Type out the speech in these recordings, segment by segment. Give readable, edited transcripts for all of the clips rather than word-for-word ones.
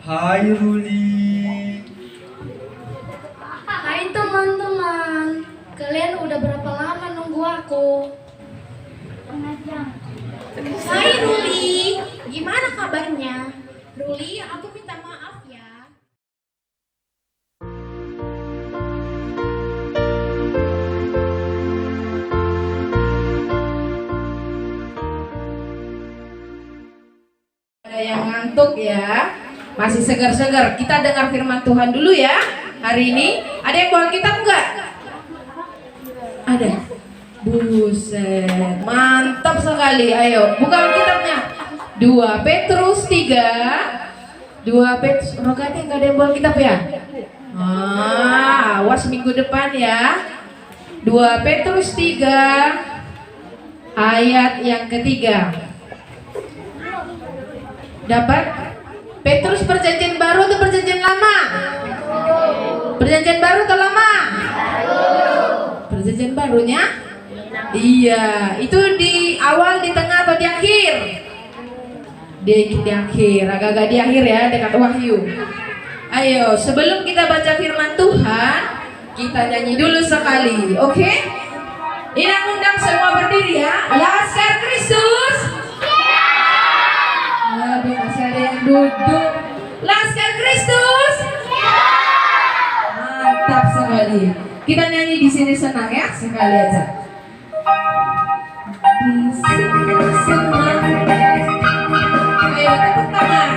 Hai Ruli. Hai teman-teman, kalian udah berapa lama nunggu aku? Hai Ruli, gimana kabarnya? Ruli, aku minta maaf ya. Ada yang ngantuk ya, masih segar-segar. Kita dengar firman Tuhan dulu ya. Hari ini ada yang bawa kitab enggak? Ada. Buset, mantap sekali. Ayo, buka kitabnya. 2 Petrus 3. 2 Petrus, Rogati enggak ada yang bawa kitab ya? Awas minggu depan ya. 2 Petrus 3 ayat yang ketiga. Dapat? Petrus perjanjian baru atau perjanjian lama? Perjanjian baru atau lama? Perjanjian barunya? Iya, itu di awal, di tengah atau di akhir? Di akhir, agak-agak di akhir ya, dekat Wahyu. Ayo, sebelum kita baca firman Tuhan, kita nyanyi dulu sekali, oke? Ini undang semua berdiri ya. Laskar Kristus. Aduh, masih ada yang duduk. Laskar Kristus. Mantap sekali. Kita nyanyi di sini senang ya, sekali aja. Di sini senang. Ayo tepuk tangan.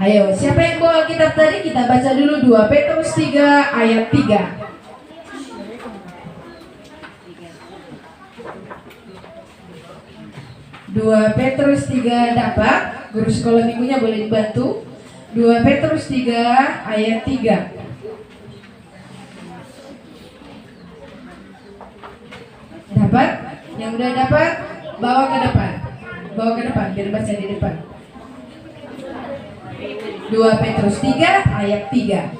Ayo, siapa yang bawa kitab tadi? Kita baca dulu 2 Petrus 3 ayat 3. Dua Petrus 3 dapat? Guru sekolah minggunya boleh dibantu. 2 Petrus 3 ayat 3. Dapat? Yang udah dapat, bawa ke depan. Bawa ke depan, biar baca di depan. 2 Petrus 3 ayat 3.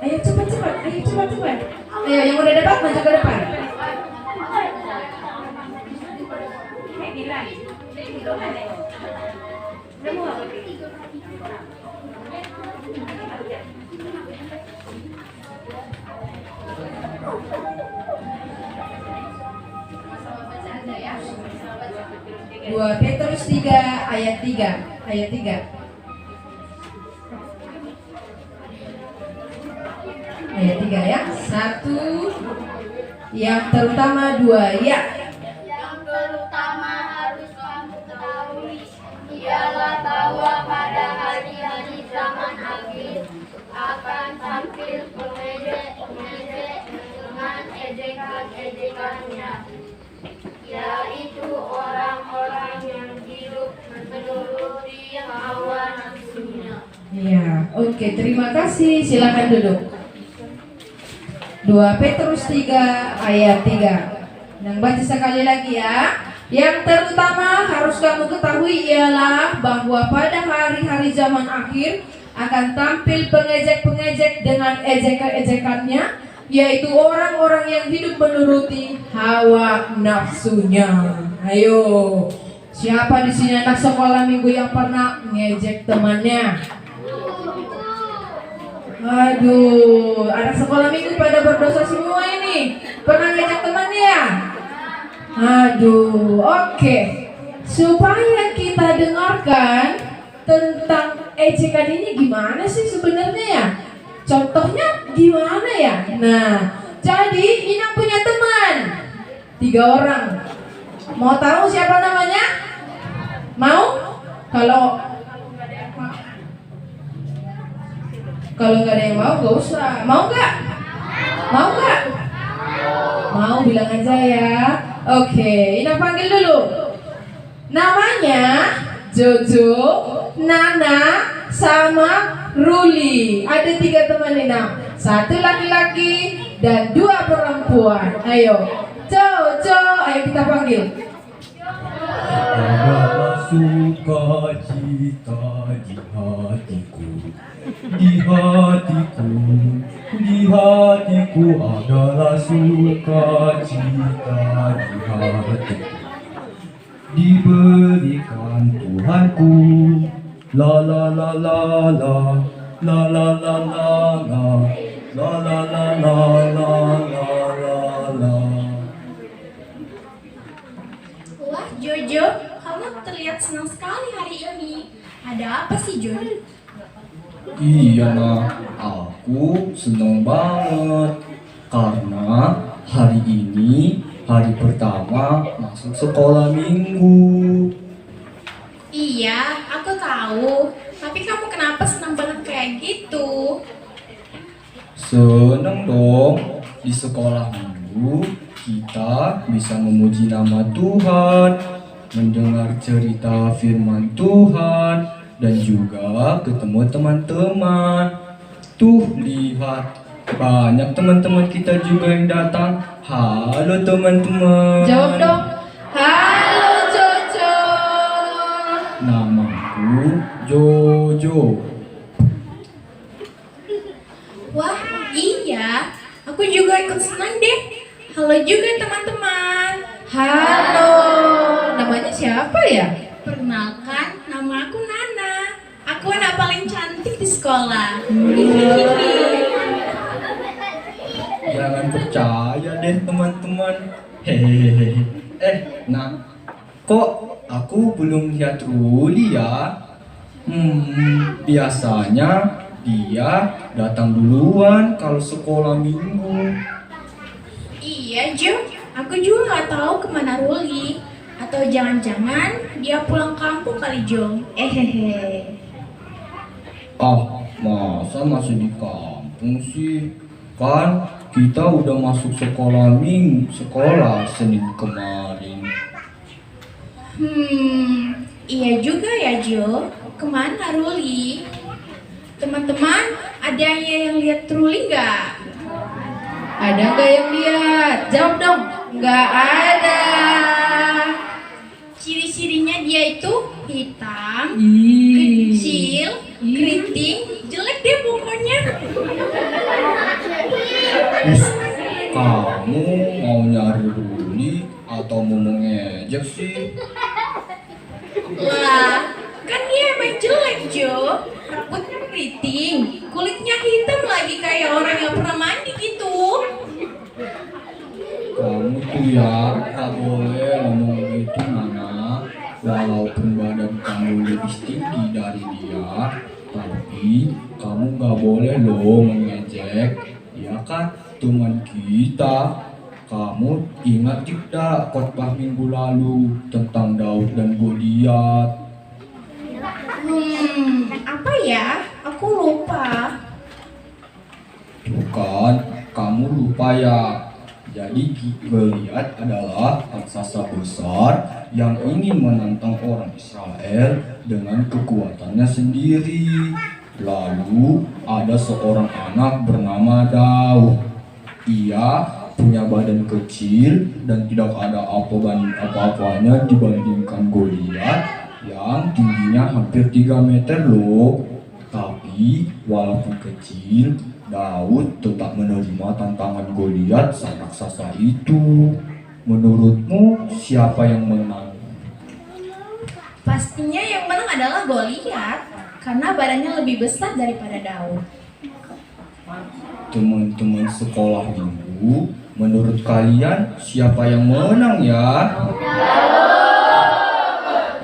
Ayo cepat-cepat, ayo cepat-cepat. Ayo yang udah dapat baca ke depan. Dua Petrus 3 ayat 3. Ayat 3. Ayat 3 ya. 1. Yang terutama 2 ya. Yang terutama harus kamu ketahui ialah bahwa pada hari-hari zaman akhir akan tampil pengejek-pengejek dengan ejekan-ejekannya, yaitu orang-orang yang hidup menuruti hawa nafsunya. Ya, oke, terima kasih. Silakan duduk. 2 Petrus 3 ayat 3. Yang baca sekali lagi ya. Yang terutama harus kamu ketahui ialah bahwa pada hari-hari zaman akhir akan tampil pengejek-pengejek dengan ejekan-ejekannya, yaitu orang-orang yang hidup menuruti hawa nafsunya. Ayo, siapa di sini anak sekolah minggu yang pernah ngejek temannya? Aduh, anak sekolah minggu pada berdosa semua ini. Pernah ngejek temannya? Aduh, oke. Supaya kita dengarkan tentang ejekan ini gimana sih sebenarnya ya? Contohnya gimana ya? Nah, jadi Inang punya teman 3 orang. Mau tahu siapa namanya? Mau? Kalau nggak ada yang mau, gak usah. Mau nggak? Mau nggak? Mau, bilang aja ya. Oke, Inang panggil dulu. Namanya Jojo, Nana, sama Ruli. Ada 3 teman Inang. 1 laki-laki dan 2 perempuan. Ayo, Jojo, ayo kita panggil. Adalah sukacita di hatiku, di hatiku, di hatiku adalah sukacita di hatiku. Diberikan Tuhanku, la la la la la, la la la la la, la la la la la la la. Wah, Jojo, kamu terlihat senang sekali hari ini. Ada apa sih, Jo? Iya nak, aku senang banget karena hari ini hari pertama masuk sekolah minggu. Iya, aku tahu. Tapi kamu kenapa senang banget kayak gitu? Senang dong, di sekolah minggu kita bisa memuji nama Tuhan, mendengar cerita firman Tuhan, dan juga ketemu teman-teman. Tuh lihat, banyak teman-teman kita juga yang datang. Halo teman-teman. Jawab dong. Halo Jojo. Namaku Jojo. Wah, iya. Aku juga ikut senang deh. Halo juga teman-teman. Halo. Namanya siapa ya? Perkenalkan, nama aku Nana. Aku anak paling cantik di sekolah. Jangan percaya deh teman-teman. Hehehe. Nah, kok aku belum lihat Ruli ya? Biasanya dia datang duluan kalau sekolah minggu. Iya, Jo. Aku juga nggak tahu kemana Ruli. Atau jangan-jangan dia pulang kampung kali, Jo. Ah, masa masih di kampung sih? Kan kita udah masuk sekolah Senin kemarin. Iya juga ya, Jo. Kemana Ruli? Teman-teman, ada yang lihat Ruli nggak? Ada nggak yang lihat? Jawab dong. Nggak ada. Ciri-cirinya dia itu hitam, Ih. kecil, keriting, jelek deh pokoknya. Kamu mau nyari Ruli atau mau mengejek sih? Lah, kan dia emang jelek, Jo. Rambutnya keriting, kulitnya hitam lagi kayak orang yang pernah mandi gitu. Kamu tuh ya tak boleh ngomong gitu Nana. Walaupun badan kamu lebih tinggi dari dia, tapi kamu gak boleh loh mengejek. Ya kan teman kita. Kamu ingat tidak khotbah minggu lalu tentang Daud dan Goliat? Apa ya? Aku lupa. Bukan, kamu lupa ya. Jadi Goliat adalah raksasa besar yang ingin menantang orang Israel dengan kekuatannya sendiri. Lalu ada seorang anak bernama Daud. Ia punya badan kecil dan tidak ada apa-apanya dibandingkan Goliat yang tingginya hampir 3 meter loh. Tapi walaupun kecil, Daud tetap menerima tantangan Goliat sang raksasa itu. Menurutmu siapa yang menang? Pastinya yang menang adalah Goliat, karena badannya lebih besar daripada Daud. Teman-teman sekolah minggu, menurut kalian siapa yang menang ya?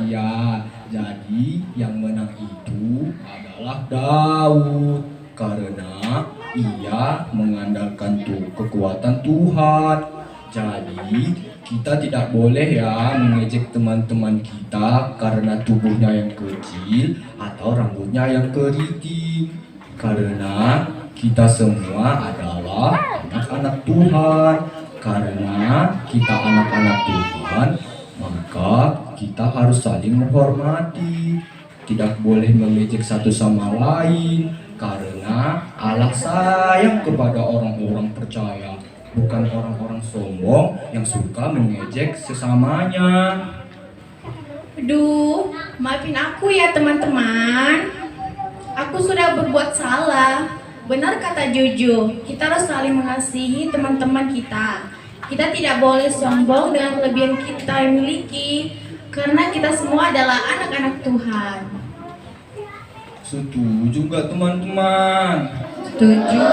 Ya, jadi yang menang itu adalah Daud karena ia mengandalkan kekuatan Tuhan. Jadi kita tidak boleh ya mengejek teman-teman kita karena tubuhnya yang kecil atau rambutnya yang keriting. Karena kita semua adalah anak-anak Tuhan. Karena kita anak-anak Tuhan, maka kita harus saling menghormati. Tidak boleh mengejek satu sama lain. Karena Allah sayang kepada orang-orang percaya, bukan orang-orang sombong yang suka mengejek sesamanya. Aduh, maafin aku ya teman-teman. Aku sudah berbuat salah. Benar kata Jojo, kita harus saling mengasihi teman-teman kita. Kita tidak boleh sombong dengan kelebihan kita yang miliki, karena kita semua adalah anak-anak Tuhan. Setuju nggak teman-teman? Setuju.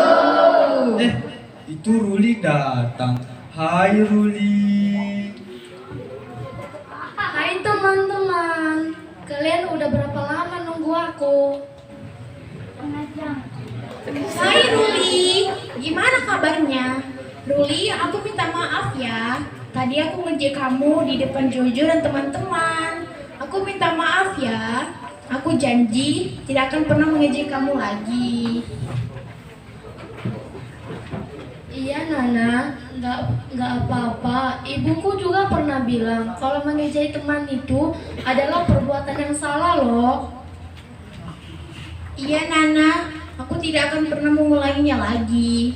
Itu Ruli datang. Hai Ruli. Hai teman-teman, kalian udah berapa lama nunggu aku? Hai Ruli, gimana kabarnya? Ruli, aku minta maaf ya. Tadi aku ngejek kamu di depan Jojo dan teman-teman. Aku minta maaf ya. Aku janji tidak akan pernah mengejek kamu lagi. Iya Nana, nggak apa-apa. Ibuku juga pernah bilang kalau mengejek teman itu adalah perbuatan yang salah loh. Iya Nana, aku tidak akan pernah mengulanginya lagi.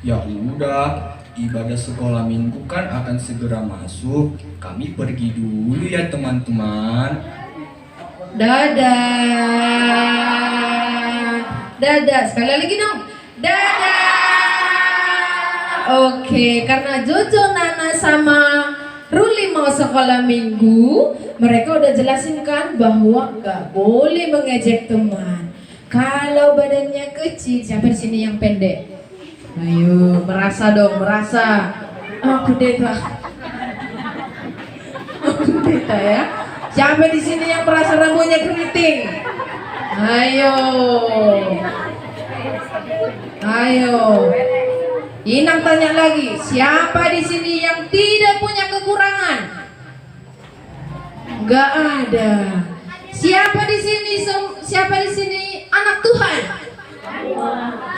Ya udah, ibadah sekolah minggu kan akan segera masuk. Kami pergi dulu ya teman-teman. Dadah. Dadah. Sekali lagi dong. Dadah. Oke, karena Jojo, Nana, sama Ruli mau sekolah minggu, mereka udah jelasin kan bahwa nggak boleh mengejek teman. Kalau badannya kecil, siapa di sini yang pendek? Ayo, merasa dong, merasa. Aku Deta. Aku Deta ya. Siapa di sini yang merasa rambutnya keriting? Ayo. Ayo. Inang tanya lagi, siapa di sini yang tidak punya kekurangan? Enggak ada. Siapa di sini anak Tuhan?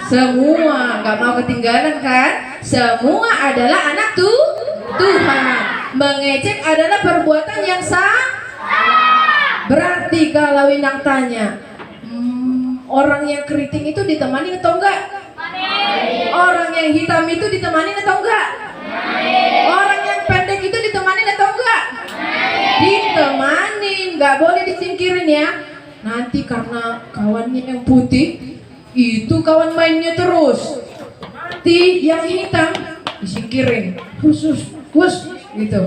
Semua, nggak mau ketinggalan kan? Semua adalah anak Tuhan. Mengejek adalah perbuatan yang salah. Berarti kalau Inang tanya, orang yang keriting itu ditemani atau enggak? Orang yang hitam itu ditemani atau enggak? Orang yang pendek itu ditemani atau enggak? Ditemani, nggak boleh disingkirin ya. Nanti karena kawannya yang putih, itu kawan mainnya terus. Nanti yang hitam disingkirin, khusus gitu.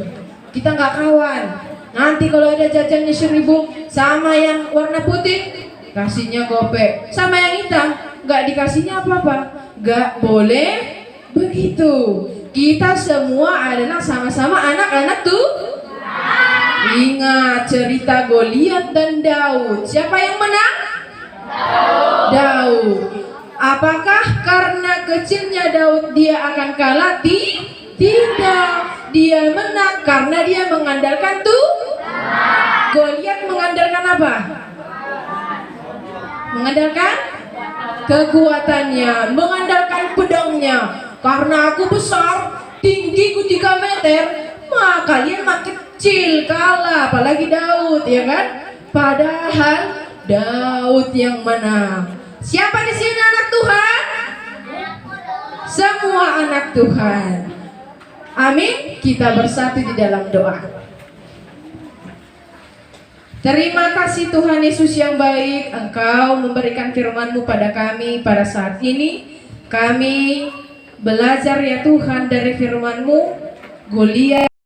Kita nggak kawan. Nanti kalau ada jajannya 1.000 sama yang warna putih, kasihnya gopek. Sama yang hitam, nggak dikasihnya apa-apa. Nggak boleh begitu. Kita semua adalah sama-sama anak-anak tuh. Ingat cerita Goliat dan Daud. Siapa yang menang? Daud. Apakah karena kecilnya Daud dia akan kalah? Tidak. Dia menang karena dia mengandalkan Goliat mengandalkan apa? Mengandalkan kekuatannya, mengandalkan pedangnya. Karena aku besar, tinggiku 3 meter, maka kalian makin kecil kalah, apalagi Daud, ya kan? Padahal Daud yang menang. Siapa di sini anak Tuhan? Semua anak Tuhan. Amin. Kita bersatu di dalam doa. Terima kasih Tuhan Yesus yang baik, Engkau memberikan firman-Mu pada kami pada saat ini. Kami belajar ya Tuhan dari firman-Mu. Goliat